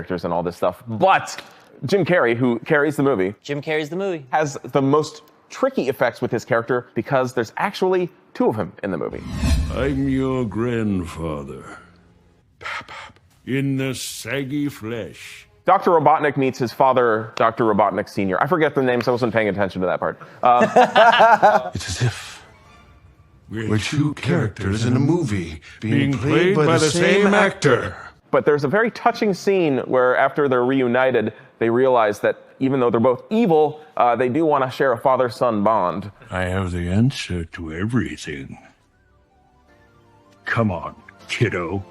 characters and all this stuff. But Jim Carrey, who carries the movie, has the most tricky effects with his character because there's actually two of him in the movie. I'm your grandfather. In the saggy flesh. Dr. Robotnik meets his father, Dr. Robotnik Sr. I forget the names, I wasn't paying attention to that part. It's as if we're two characters in a movie being played by the same actor. But there's a very touching scene where after they're reunited, they realize that even though they're both evil, they do want to share a father-son bond. I have the answer to everything. Come on, kiddo.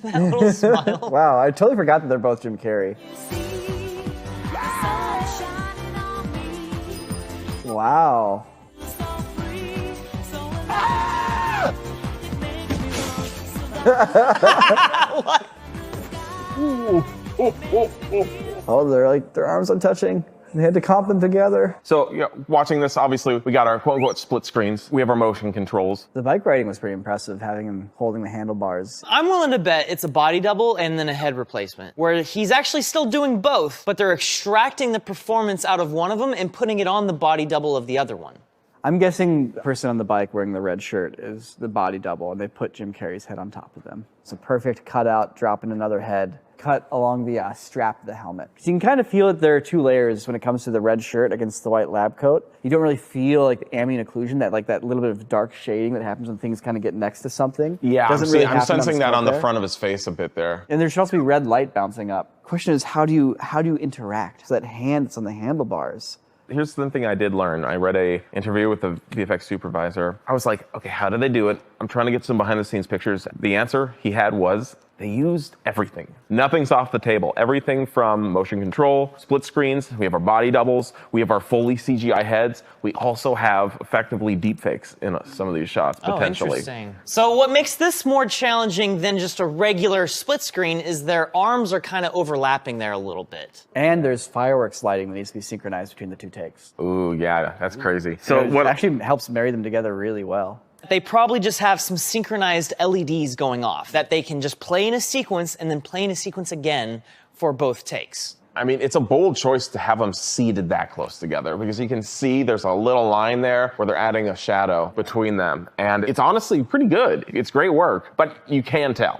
That little smile. Wow, I totally forgot that they're both Jim Carrey. Wow. What? Oh, they're like, their arms aren't touching. They had to comp them together. So, watching this, obviously, we got our quote-unquote split screens. We have our motion controls. The bike riding was pretty impressive, having him holding the handlebars. I'm willing to bet it's a body double and then a head replacement, where he's actually still doing both, but they're extracting the performance out of one of them and putting it on the body double of the other one. I'm guessing the person on the bike wearing the red shirt is the body double, and they put Jim Carrey's head on top of them. It's a perfect cutout, dropping another head, cut along the strap of the helmet. So you can kind of feel that there are two layers when it comes to the red shirt against the white lab coat. You don't really feel like ambient occlusion, that little bit of dark shading that happens when things kind of get next to something. Yeah, I'm sensing that on the there. front of his face a bit there. And there should also be red light bouncing up. Question is, how do you interact? So that hand that's on the handlebars. Here's the thing I did learn. I read an interview with the VFX supervisor. I was like, okay, how did they do it? I'm trying to get some behind the scenes pictures. The answer he had was, they used everything. Nothing's off the table. Everything from motion control, split screens, we have our body doubles, we have our fully CGI heads. We also have effectively deepfakes in some of these shots, potentially. Oh, interesting. So what makes this more challenging than just a regular split screen is their arms are kind of overlapping there a little bit. And there's fireworks lighting that needs to be synchronized between the two takes. Ooh, yeah, that's crazy. So what actually helps marry them together really well. They probably just have some synchronized LEDs going off that they can just play in a sequence and then play in a sequence again for both takes. I mean, it's a bold choice to have them seated that close together because you can see there's a little line there where they're adding a shadow between them. And it's honestly pretty good. It's great work, but you can tell.